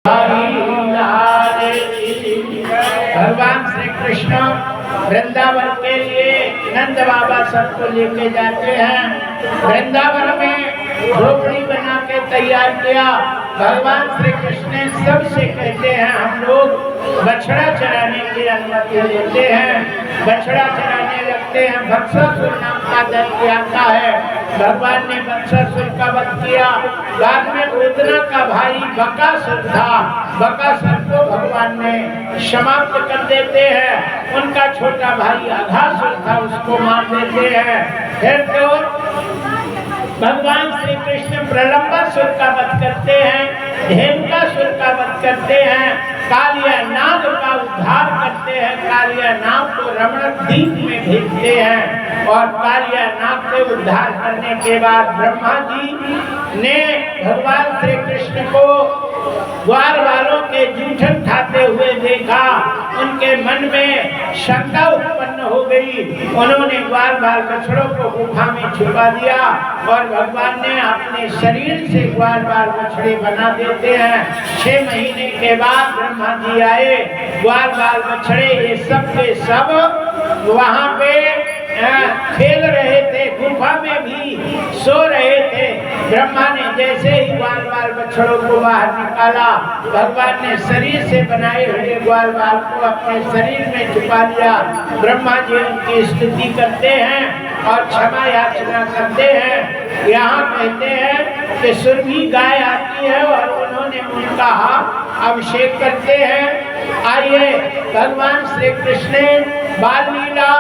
भगवान श्री कृष्ण वृंदावन के लिए नंद बाबा सबको लेके जाते हैं। वृंदावन में झोपड़ी बना के तैयार किया। भगवान श्री कृष्ण ने सबसे कहते हैं हम लोग बछड़ा चराने की अनुमति लेते हैं। बछड़ा चराने लगते हैं। भक्षासुर नाम का दैत्य आता है। भगवान ने भक्षासुर का वध किया। बाद में उतना का भाई बकासुर था। बकासुर को भगवान ने समाप्त कर देते हैं। उनका छोटा भाई अघासुर था, उसको मार देते हैं। फिर तो भगवान श्री कृष्ण प्रलंबासुर का वध करते हैं, धेनुकासुर का वध करते हैं, कालिया नाग का उद्धार करते हैं। कालिया नाग को रमण द्वीप में भेजते हैं और कालिया नाग के उद्धार करने के बाद ब्रह्मा जी ने भगवान श्री कृष्ण को द्वार वालों के जूठन खाते हुए देखा। उनके मन में शंका उत्पन्न हो गई। उन्होंने ग्वाल बाल बछड़ों को गुफा में छुपा दिया और भगवान ने अपने शरीर से ग्वाल बाल बछड़े बना देते हैं। 6 महीने के बाद ब्रह्मा जी आए। ग्वाल बाल बछड़े ये सब के सब वहाँ पे खेल रहे थे, गुफा में भी सो रहे थे। ब्रह्मा ने जैसे ही ग्वाल बाल बछड़ों को बाहर निकाला, भगवान ने शरीर से बनाए हुए ग्वाल बाल को अपने शरीर में छुपा लिया। ब्रह्मा जी उनकी स्तुति करते हैं और क्षमा याचना करते हैं। यहाँ कहते हैं कि सुरभि गाय आती है और उन्होंने उनका अभिषेक करते हैं। आइए भगवान श्री कृष्ण बाल लीला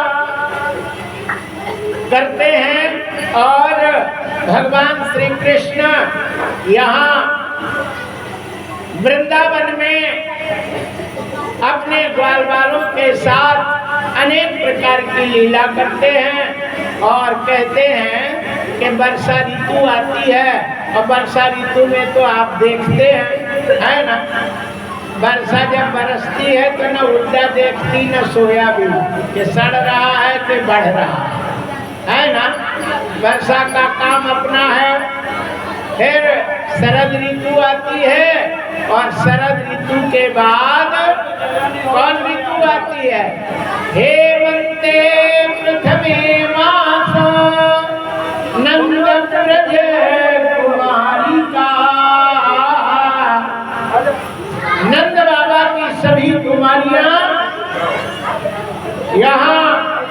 करते हैं और भगवान श्री कृष्ण यहाँ वृंदावन में अपने ग्वाल बालों के साथ अनेक प्रकार की लीला करते हैं और कहते हैं कि वर्षा ऋतु आती है और वर्षा ऋतु में तो आप देखते हैं, है ना, वर्षा जब बरसती है तो न उल्टा देखती न सोयाबीन कि सड़ रहा है कि बढ़ रहा है ना। वर्षा का काम अपना है। फिर शरद ऋतु आती है और शरद ऋतु के बाद कौन ऋतु आती है? हेमंते पृथ्वी मासा नंद ब्रज कुमारी का। नंद बाबा की सभी कुमारियां यहाँ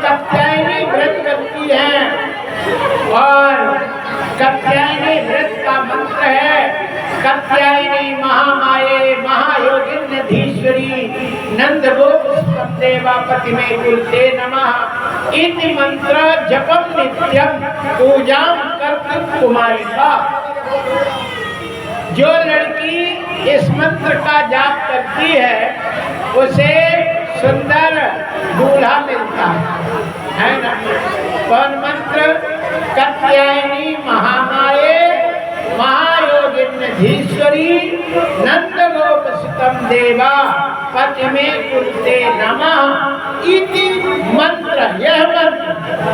कात्यायनी व्रत करती हैं और कात्यायनी व्रत का मंत्र है कात्यायनी महामाये महायोगिन्यधीश्वरी नंद गोप देवा पति में कुलते नमः इति मंत्र जपम नित्यम पूजाम करती कुमारी का। जो लड़की इस मंत्र का जाप करती है उसे सुंदर दूल्हा मिलता है ना। कौन मंत्र? कात्यायनी महामाये महायोगिन्यधीश्वरी नंद गोप सुतम देवा पति में कुलते नमः इति मंत्र। यह मंत्र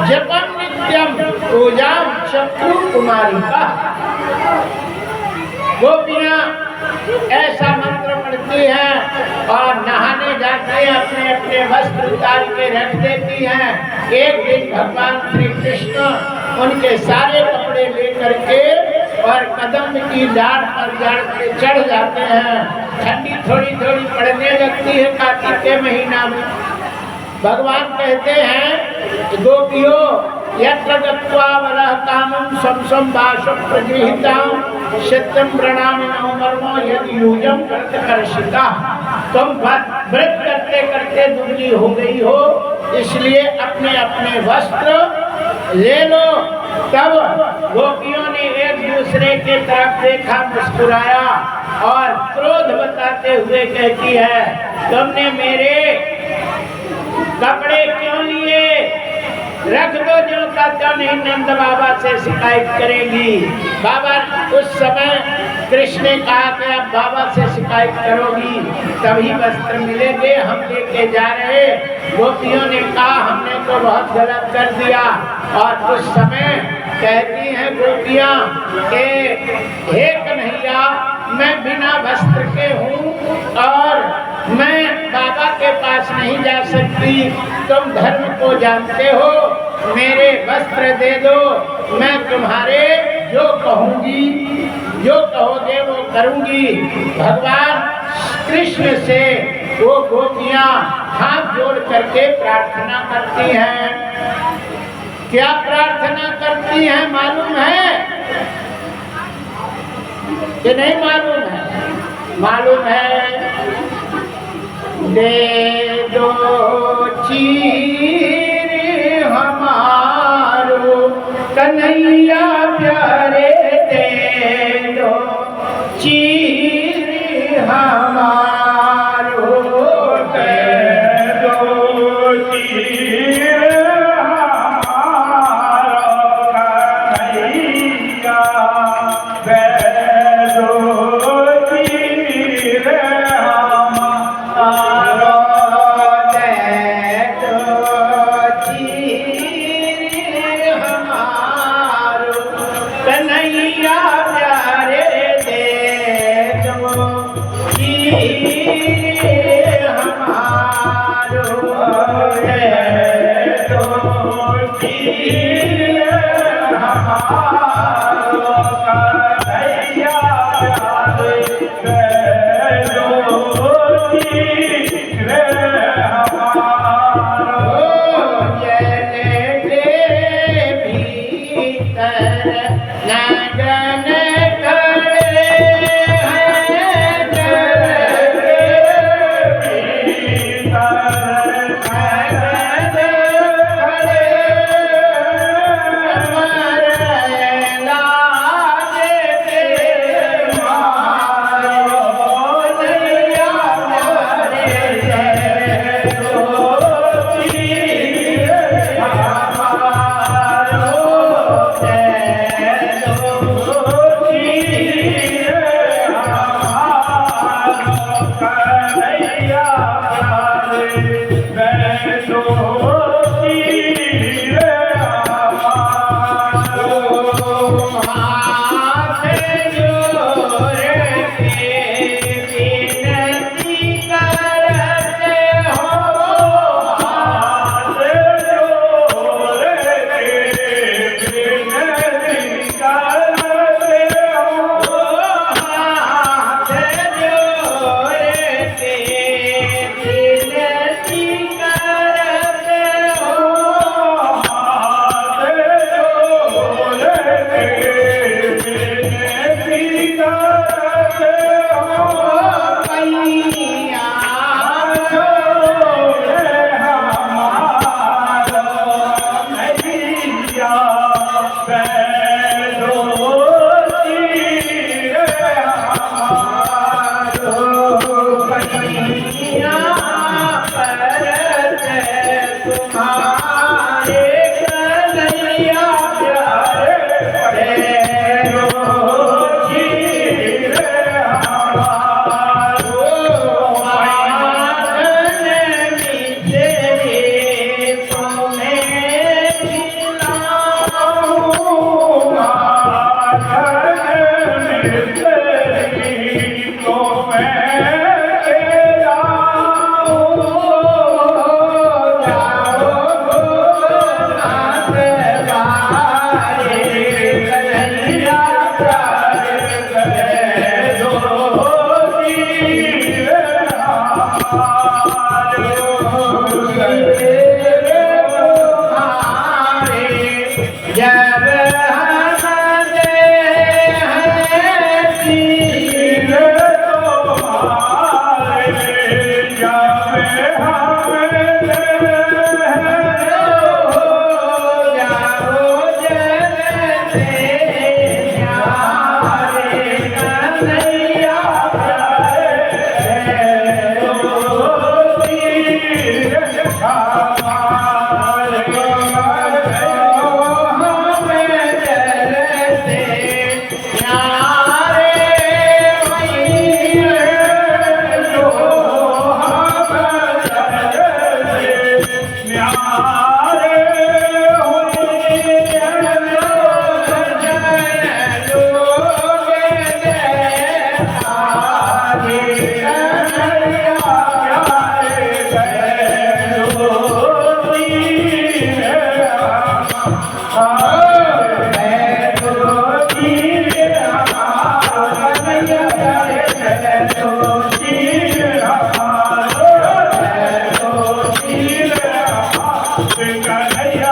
जपम नित्यम पूजाम शत्रु कुमारी का। गोपियां ऐसा मंत्र पढ़ती हैं और नहाने जाते हैं, अपने अपने वस्त्र उतार के रख देती हैं। एक दिन भगवान श्री कृष्ण उनके सारे कपड़े लेकर के और कदम की डाढ़ पर चढ़ जाते हैं। ठंडी थोड़ी थोड़ी पड़ने लगती है कार्तिक के महीना में। भगवान कहते हैं गोपियों यत्र गत्वा वरः कामं समसम वासं प्रगृहीतां शत्रं प्रणामिनो मर्मो यदि यूजं कर्तकर्षिता। तुम व्रत करते करते दुबली हो गई हो, इसलिए अपने अपने वस्त्र ले लो। तब गोपियों ने एक दूसरे के तरफ देखा, मुस्कुराया और क्रोध बताते हुए कहती है तुमने मेरे कपड़े क्यों लिए? रख दो जो का तो नहीं, नंद बाबा से शिकायत करेगी। बाबा उस समय कृष्ण ने कहा कि अब बाबा से शिकायत करोगी तभी वस्त्र मिलेंगे, हम लेके जा रहे। गोपियों ने कहा हमने तो बहुत गलत कर दिया और उस समय कहती हैं गोपियां कि हे कन्हैया मैं बिना वस्त्र के हूँ पास नहीं जा सकती। तुम धर्म को जानते हो, मेरे वस्त्र दे दो, मैं तुम्हारे जो कहूंगी, जो कहोगे वो करूंगी। भगवान कृष्ण से वो गोपियां हाथ जोड़ करके प्रार्थना करती हैं। क्या प्रार्थना करती हैं मालूम है कि नहीं मालूम है? मालूम है, दे दो चीर हमारो कन्हैया प्यारे, दे दो चीर हमारो, दे दो चीर हमारो कन्हैया, दे दो चीर हमारो, दे दो चीर हमारो कन्हैया प्यारे, दे दो चीर हमारो, दे दो चीर हमारो कन्हैया प्यारे, दे दो चीर हमारो। जल के भीतर नगन खड़े हैं, जल के भीतर नगन खड़े, हमारे लाल कन्हैया